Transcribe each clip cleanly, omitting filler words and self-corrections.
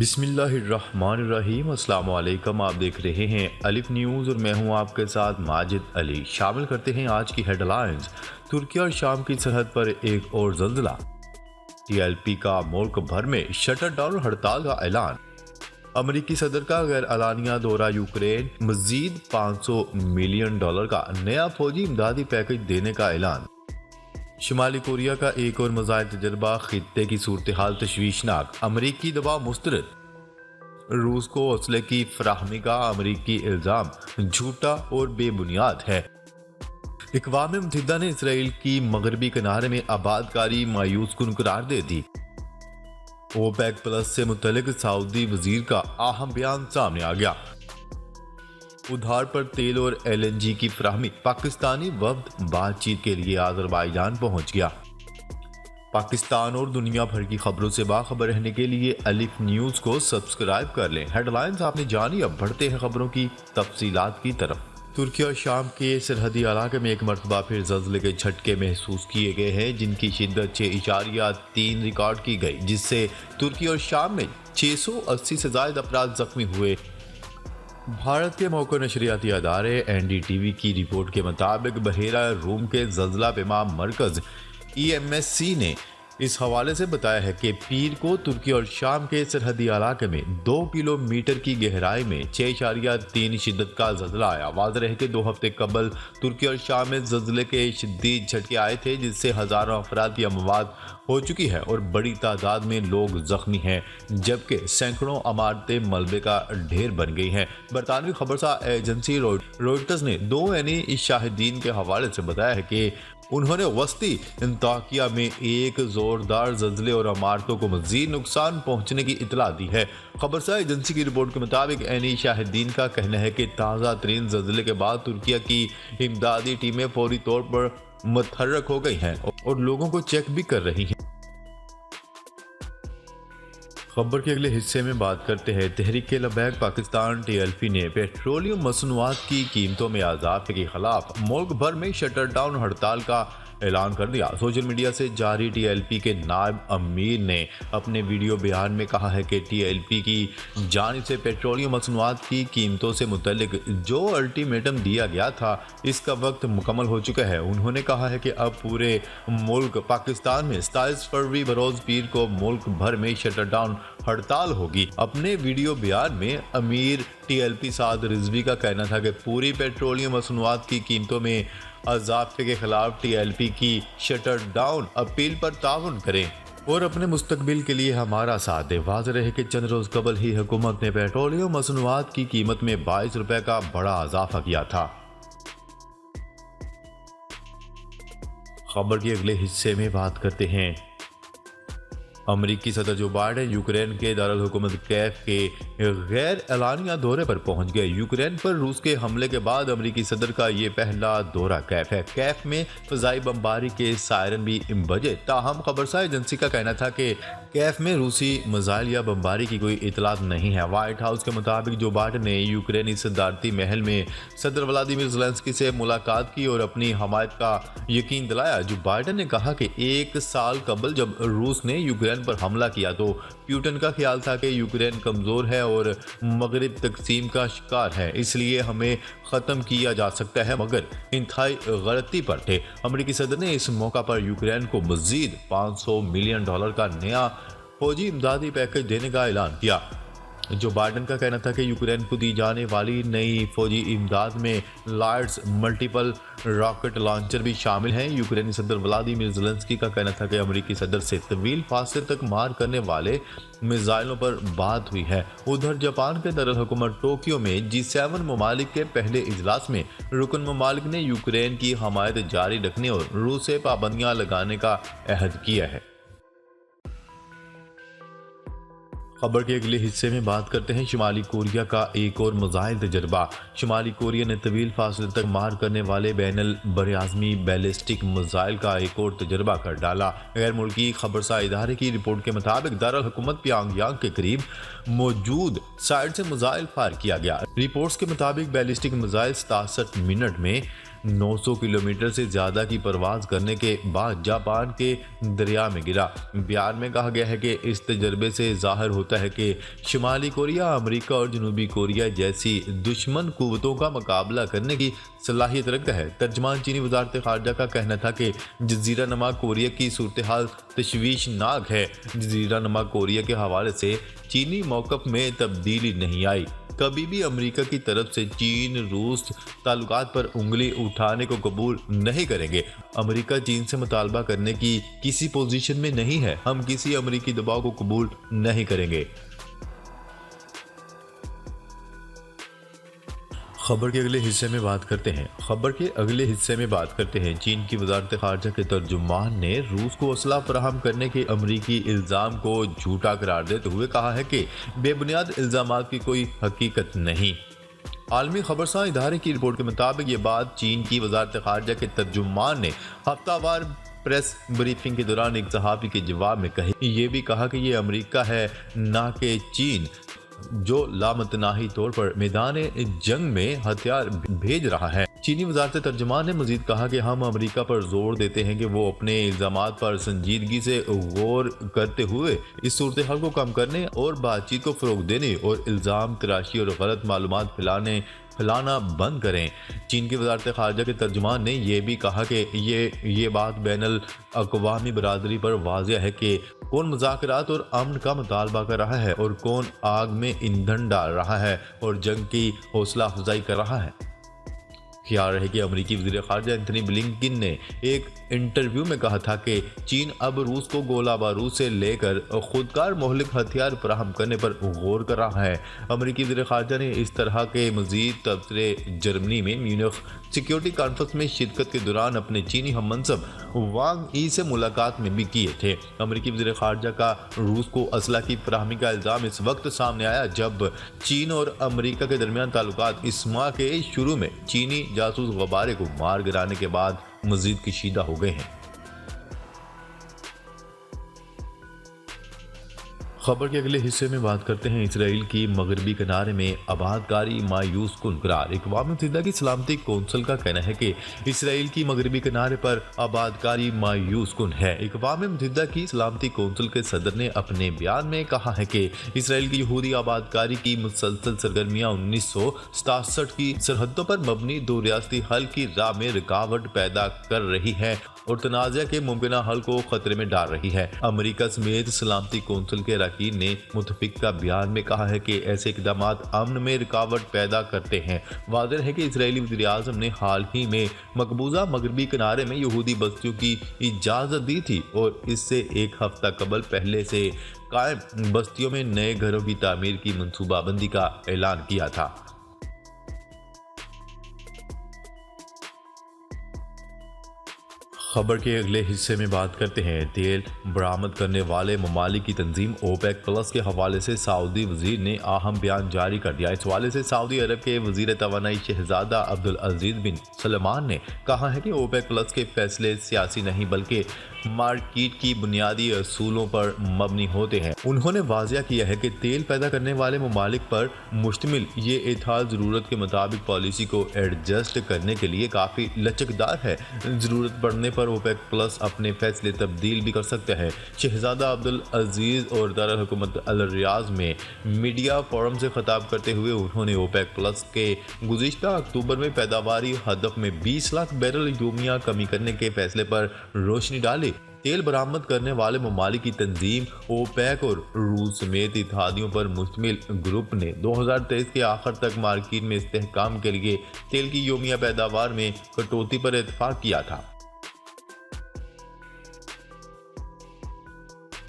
बिस्मिल्लाहिर्रहमानिर्रहीम। अस्सलाम वालेकुम। आप देख रहे हैं अलिफ न्यूज़ और मैं हूं आपके साथ माजिद अली। शामिल करते हैं आज की हेडलाइंस। तुर्की और शाम की सरहद पर एक और ज़ल्ज़ला। टीएलपी का मुल्क भर में शटर डाउन हड़ताल का ऐलान। अमरीकी सदर का गैर एलानिया दौरा यूक्रेन। मजीद $500 मिलियन का नया फौजी इमदादी पैकेज देने का ऐलान। शुमाली कोरिया का एक और मिसाइल तजर्बा। खित्ते की सूरत हाल तशवीशनाक। अमरीकी दबाव मुस्तरद। रूस को असले की फराहमी का अमरीकी इल्जाम झूठा और बेबुनियाद है। अक़वाम मुत्तहिदा ने इसराइल की मगरबी किनारे में आबादकारी मायूस कुन करार दे दी। ओपेक प्लस से मुतल्लिक सऊदी वजीर का अहम बयान सामने आ गया। उधार पर तेल और एलएनजी की फराहमी। पाकिस्तानी वफ्द बातचीत के लिए आज़रबाईजान पहुंच गया। पाकिस्तान और दुनिया भर की खबरों से बाखबर रहने के लिए अलिफ न्यूज़ को सब्सक्राइब कर लें। हेडलाइंस आपने जानी, अब बढ़ते हैं खबरों की तफसीलात की तरफ। तुर्की और शाम के सरहदी इलाके में एक मरतबा फिर ज़ल्ज़ले के झटके महसूस किए गए हैं, जिनकी शिद्दत 6.3 रिकॉर्ड की गई, जिससे तुर्की और शाम में 680 से ज़ायद अफराद जख्मी हुए। भारत के मौका नशरियाती अदारे एनडीटीवी की रिपोर्ट के मुताबिक बहेरा रूम के ज़ल्ज़ला पेमा मरकज़ EMSC ने इस हवाले से बताया है कि पीर को तुर्की और शाम के सरहदी इलाके में 2 किलोमीटर की गहराई में 6.3 शिद्दत का ज़ल्ज़ला आया। वाज़ेह है कि 2 हफ्ते कबल तुर्की और शाम में ज़ल्ज़ले के शदीद झटके आए थे, जिससे हज़ारों अफराद की अमवात हो चुकी है और बड़ी तादाद में लोग जख्मी हैं, जबकि सैकड़ों इमारतें मलबे का ढेर बन गई हैं। बरतानवी खबरसा एजेंसी रॉयटर्स ने 2 यानी शाहिदीन के हवाले से बताया है कि उन्होंने वस्ती अंताकिया में एक जोरदार ज़ल्ज़ले और इमारतों को मज़ीद नुकसान पहुंचने की इतला दी है। खबरसा एजेंसी की रिपोर्ट के मुताबिक ऐनी शाहिदीन का कहना है कि ताज़ा तरीन ज़ल्ज़ले के बाद तुर्किया की इमदादी टीमें फौरी तौर पर मुतहर्रक हो गई हैं और लोगों को चेक भी कर रही हैं। खबर के अगले हिस्से में बात करते हैं। तहरीक लबैक पाकिस्तान TLP ने पेट्रोलियम मसनूआत की कीमतों में इजाफे के खिलाफ मुल्क भर में शटर डाउन हड़ताल का ऐलान कर दिया। सोशल मीडिया से जारी TLP के नायब अमीर ने अपने वीडियो बयान में कहा है कि TLP की जानिब से पेट्रोलियम मसनूआत की कीमतों से मुतल्लिक जो अल्टीमेटम दिया गया था, इसका वक्त मुकम्मल हो चुका है। उन्होंने कहा है कि अब पूरे मुल्क पाकिस्तान में 27 फरवरी बरोज़ पीर को मुल्क भर में शटर डाउन हड़ताल होगी। अपने वीडियो बयान में अमीर TLP साद रिजवी का कहना था कि पूरी पेट्रोलियम मसनूआत की कीमतों में इजाफे के खिलाफ TLP की शटर डाउन अपील पर ताउन करें और अपने मुस्तकबिल के लिए हमारा साथ दें। वाज़ेह है कि चंद रोज कबल ही हुकूमत ने पेट्रोलियम मसनूआत की कीमत में 22 रुपए का बड़ा इजाफा किया था। खबर के अगले हिस्से में बात करते हैं। अमरीकी सदर जो बाइडेन यूक्रेन के दारुल हुकूमत कैफ के गैर एलानिया दौरे पर पहुंच गए। यूक्रेन पर रूस के हमले के बाद अमरीकी सदर का ये पहला दौरा कैफ है। कैफ में फ़ज़ाई बमबारी के सायरन भी बजे। ताहम खबरसा एजेंसी का कहना था कि कैफ में रूसी मिसाइल या बमबारी की कोई इतलात नहीं है। व्हाइट हाउस के मुताबिक जो बाइडेन ने यूक्रेनी सदारती महल में सदर व्लादिमीर ज़ेलेंस्की से मुलाकात की और अपनी हमायत का यकीन दिलाया। जो बाइडेन ने कहा कि 1 साल कबल जब रूस ने यूक्रेन पर हमला किया तो पुतिन का ख्याल था कि यूक्रेन कमजोर है और मगरिब तकसीम का शिकार है, इसलिए हमें ख़त्म किया जा सकता है, मगर इंतहाई गलती पर थे। अमरीकी सदर ने इस मौका पर यूक्रेन को मजीद $500 मिलियन का नया फौजी इमदादी पैकेज देने का ऐलान किया। जो बाइडेन का कहना था कि यूक्रेन को दी जाने वाली नई फौजी इमदाद में लाइट्स मल्टीपल रॉकेट लॉन्चर भी शामिल हैं। यूक्रेनी सदर व्लादिमीर ज़ेलेंस्की का कहना था कि अमरीकी सदर से तवील फासले तक मार करने वाले मिसाइलों पर बात हुई है। उधर जापान के दारुल हुकूमत टोक्यो में G7 ममालिक के पहले इजलास में रुकन ममालिक ने यूक्रेन की हमायत जारी रखने और रूस से पाबंदियां लगाने का अहद किया है। खबर के अगले हिस्से में बात करते हैं। शुमाली कोरिया का एक और मिसाइल तजर्बा। शुमाली कोरिया ने तवील फासले तक मार करने वाले बैनुल बरआज़मी बैलिस्टिक मिसाइल का एक और तजर्बा कर डाला। गैर मुल्की खबरसा इदारे की रिपोर्ट के मुताबिक दारुल हुकूमत प्योंगयांग के करीब मौजूद साइड से मिसाइल फायर किया गया। रिपोर्ट्स के मुताबिक बैलिस्टिक मिसाइल 67 मिनट में 900 किलोमीटर से ज़्यादा की परवाज करने के बाद जापान के दरिया में गिरा। बयान में कहा गया है कि इस तजर्बे से जाहिर होता है कि शुमाली कोरिया अमेरिका और जनूबी कोरिया जैसी दुश्मन कुव्वतों का मुकाबला करने की सलाहियत रखता है। तर्जमान चीनी वजारत खारजा का कहना था कि जजीरा नमा कोरिया की सूरत हाल तशवीशनाक है। जजीरा नमा कोरिया के हवाले से चीनी मौक़िफ़ में तब्दीली नहीं आई। कभी भी अमेरिका की तरफ से चीन रूस ताल्लुकात पर उंगली उठाने को कबूल नहीं करेंगे। अमेरिका चीन से मुतालबा करने की किसी पोजीशन में नहीं है। हम किसी अमेरिकी दबाव को कबूल नहीं करेंगे। खबर के अगले हिस्से में बात करते हैं चीन की वजारत खारजा के तर्जुमान ने रूस को असला फराहम करने के अमरीकी इल्ज़ाम को झूठा करार देते हुए कहा है कि बेबुनियाद इल्ज़ामात की कोई हकीकत नहीं। आलमी खबरसां इदारे की रिपोर्ट के मुताबिक ये बात चीन की वजारत खारजा के तर्जुमान ने हफ्तावार प्रेस ब्रीफिंग के दौरान एक सहाफ़ी के जवाब में कही। ये भी कहा कि ये अमेरिका है ना कि चीन जो लामतनाही तौर पर मैदान जंग में हथियार भेज रहा है। चीनी वजारत तर्जुमान ने मजीद कहा कि हम अमेरिका पर जोर देते हैं कि वो अपने इल्ज़ामात पर संजीदगी से गौर करते हुए इस सूरत हाल को कम करने और बातचीत को फ़रोग़ देने और इल्ज़ाम तराशी और गलत मालूमात फैलाना बंद करें। चीन की वजारत खारजा के तर्जुमान ने यह भी कहा कि ये बात बैनुल अक़वामी बरादरी पर वाज़ेह है कि कौन मुज़ाकरात और अमन का मुतालबा कर रहा है और कौन आग में ईंधन डाल रहा है और जंग की हौसला अफजाई कर रहा है। ख्याल रहे कि अमेरिकी वज़ीर ख़ारजा एंथनी ब्लिंकन ने एक इंटरव्यू में कहा था कि चीन अब रूस को गोला बारूद से लेकर खुदकार मोहलिक हथियार फराहम करने पर गौर कर रहा है। अमेरिकी वज़ीर ख़ारजा ने इस तरह के मज़ीद तबसरे जर्मनी में म्यूनिख सिक्योरिटी कॉन्फ्रेंस में शिरकत के दौरान अपने चीनी हममनसब वांग ई से मुलाकात में भी किए थे। अमेरिकी वज़ीर ख़ारजा का रूस को असला की फराहमी का इल्ज़ाम इस वक्त सामने आया जब चीन और अमेरिका के दरमियान ताल्लुकात इस माह के शुरू में चीनी जासूस गबारे को मार गिराने के बाद मज़ीद कशीदा हो गए हैं। खबर के अगले हिस्से में बात करते हैं इसराइल की मगरबी किनारे में आबादकारी मायूस कुन करार। अक़वाम मुत्तहिदा की सलामती कौंसिल का कहना है कि इसराइल की मगरबी किनारे पर आबादकारी मायूस कुन है। अक़वाम मुत्तहिदा की सलामती कौंसिल के सदर ने अपने बयान में कहा है कि इसराइल की यहूदी आबादकारी की मुसलसल सरगर्मियाँ 1967 की सरहदों पर मबनी दो रियासती हल की राह में रुकावट पैदा कर रही है और तनाज़ा के मुमकिन हल को खतरे में डाल रही है। अमेरिका समेत सलामती कौंसिल के अरकान ने मुतफिका बयान में कहा है कि ऐसे इक़दाम अमन में रुकावट पैदा करते हैं। वाज़ेह है कि इजरायली वज़ीर आज़म ने हाल ही में मकबूजा मगरबी किनारे में यहूदी बस्तियों की इजाज़त दी थी और इससे एक हफ्ता कबल पहले से कायम बस्तियों में नए घरों की तामीर की मनसूबाबंदी का ऐलान किया था। खबर के अगले हिस्से में बात करते हैं तेल बरामद करने वाले ममालिक की तंजीम ओपेक प्लस के हवाले से सऊदी वजीर ने अहम बयान जारी कर दिया। इस हवाले से सऊदी अरब के वजीर तवानाई शहजादा अब्दुल अजीज बिन सलमान ने कहा है कि ओपेक प्लस के फैसले सियासी नहीं बल्कि मार्केट की बुनियादी असूलों पर मबनी होते हैं। उन्होंने वाज़ेह किया है कि तेल पैदा करने वाले ममालिक पर मुश्तमिल ये इत्तेहाद ज़रूरत के मुताबिक पॉलिसी को एडजस्ट करने के लिए काफ़ी लचकदार है। ज़रूरत पड़ने पर ओपेक प्लस अपने फैसले तब्दील भी कर सकते हैं। शहजादा अब्दुल अजीज़ और दारुल हुकूमत अल रियाज में मीडिया फोरम से खिताब करते हुए उन्होंने ओपेक प्लस के गुज़िश्ता अक्टूबर में पैदावारी हदफ में 20 लाख बैरल यूमिया कमी करने के फैसले पर रोशनी डाली। तेल बरामद करने वाले ममालिक की तंजीम ओपेक और रूस समेत इत्तेहादियों पर मुश्तमिल ग्रुप ने 2023 के आखिर तक मार्केट में इस्तेहकाम के लिए तेल की योमिया पैदावार में कटौती पर इत्तेफाक किया था।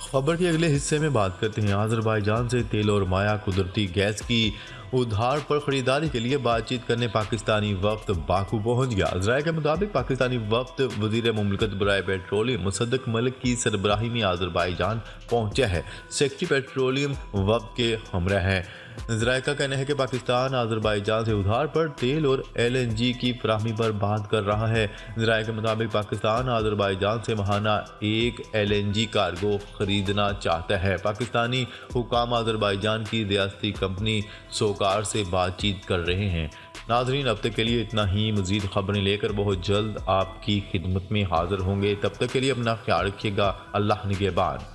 खबर के अगले हिस्से में बात करते हैं अज़रबैजान से तेल और माया कुदरती गैस की उधार पर खरीदारी के लिए बातचीत करने पाकिस्तानी वफ्द बाकू पहुंच गया। ज़राए के मुताबिक पाकिस्तानी वफ्द वज़ीर मुमलिकत बराए पेट्रोलियम मुसद्दक मलिक की सरबराही में अज़रबैजान पहुंचा है। सेक्रेटरी पेट्रोलियम वफ्द के हमरा हैं। ज़राए का कहना है कि पाकिस्तान अज़रबैजान से उधार पर तेल और LNG की फराहमी पर बात कर रहा है। ज़राए के मुताबिक पाकिस्तान अज़रबैजान से माहाना एक LNG कार्गो खरीदना चाहता है। पाकिस्तानी हुकाम अज़रबैजान की रियासती कंपनी सोकार से बातचीत कर रहे हैं। नाजरीन, अब तक के लिए इतना ही। मजीद खबरें लेकर बहुत जल्द आपकी खिदमत में हाजिर होंगे। तब तक के लिए अपना ख्याल रखिएगा। अल्लाह निगहबान।